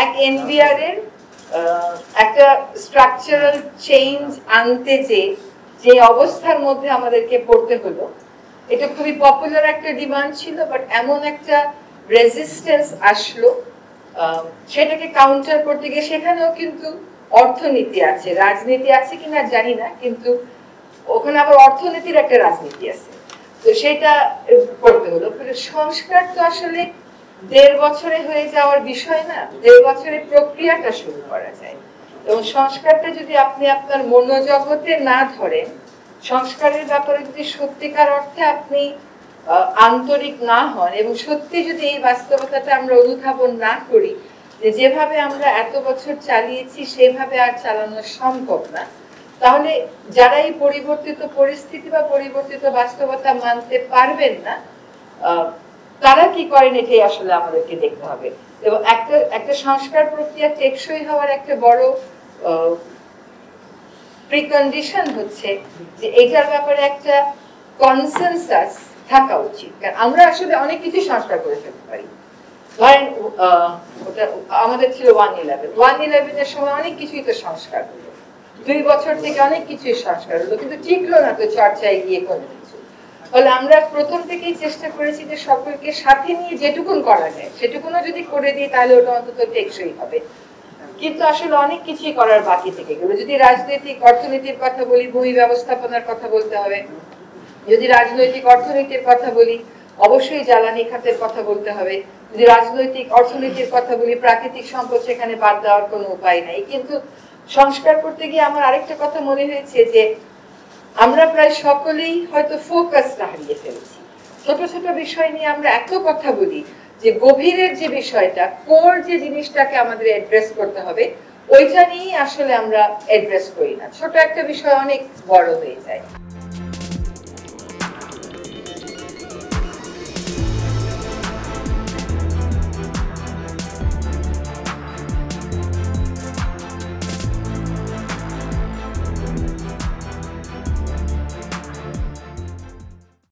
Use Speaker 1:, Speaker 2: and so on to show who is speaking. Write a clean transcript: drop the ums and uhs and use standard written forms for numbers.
Speaker 1: এক এনবিআর এর একটা স্ট্রাকচারাল চেঞ্জ আনতে যে অবস্থার মধ্যে আমাদেরকে পড়তে হলো, এটা খুবই পপুলার একটা ডিমান্ড ছিল, বাট এমন একটা রেজিস্ট্যান্স আসলো, সেটাকে কাউন্টার করতে গিয়ে সেখানেও কিন্তু অর্থনীতি আছে, রাজনীতি আছে কিনা জানি না, কিন্তু ওখানে আবার অর্থনীতির একটা রাজনীতি আছে, তো সেটা করতে হলো। সংস্কার তো আসলে 1.5 বছরে হয়ে যাওয়ার বিষয় না, 1.5 বছরের প্রক্রিয়াটা শুরু করা যায়। এবং সংস্কারটা যদি আপনি আপনার মনোজগতে না ধরেন, সংস্কারের ব্যাপারে যদি সত্যিকার অর্থে আপনি আন্তরিক না হন এবং সত্যি যদি এই বাস্তবতাটা আমরা অনুধাবন না করি যে যেভাবে আমরা এত বছর চালিয়েছি সেভাবে আর চালানো সম্ভব না, তাহলে যারা এই পরিবর্তিত পরিস্থিতি বা পরিবর্তিত বাস্তবতা মানতে পারবেন না, তারা কি করেন এটাই আসলে আমাদেরকে দেখতে হবে। এবং একটা সংস্কার প্রক্রিয়া টেকসই হওয়ার একটা বড় প্রিকন্ডিশন হচ্ছে যে এটার ব্যাপারে একটা কনসেনসাস থাকা উচিত। কারণ আমরা আসলে অনেক কিছু সংস্কার করে ফেলতে পারি। ধরেন ওটা আমাদের ছিল 1/11 এর সময় অনেক কিছুই তো সংস্কার হলো, 2 বছর থেকে অনেক কিছুই সংস্কার হলো, কিন্তু টিকলো না তো চর্চায় গিয়ে কোনো কিছু। ফলে আমরা প্রথম থেকেই চেষ্টা করেছি যে সকলকে সাথে নিয়ে যেটুকুন করা যায় সেটুকুনও যদি করে দিই তাহলে ওটা অন্তত টেকসই হবে। কিন্তু আসলে অনেক কিছুই করার বাকি থেকে গেল। যদি রাজনৈতিক অর্থনীতির কথা বলি, ভূমি ব্যবস্থাপনার কথা বলতে হবে। যদি রাজনৈতিক অর্থনীতির কথা বলি, অবশ্যই জ্বালানি খাতের কথা বলতে হবে। যদি রাজনৈতিক অর্থনীতির কথা বলি, প্রাকৃতিক সম্পদ সেখানে বাদ দেওয়ার কোনো উপায় নাই। কিন্তু সংস্কার করতে গিয়ে আমার আরেকটা কথা মনে হয়েছে যে আমরা প্রায় সকলেই হয়তো ফোকাসটা হারিয়ে ফেলেছি। ছোট ছোট বিষয় নিয়ে আমরা এত কথা বলি যে গভীরের যে বিষয়টা, কোর যে জিনিসটাকে আমাদের অ্যাড্রেস করতে হবে, ওইটা নিয়েই আসলে আমরা অ্যাড্রেস করি না। ছোট একটা বিষয় অনেক বড় হয়ে যায়।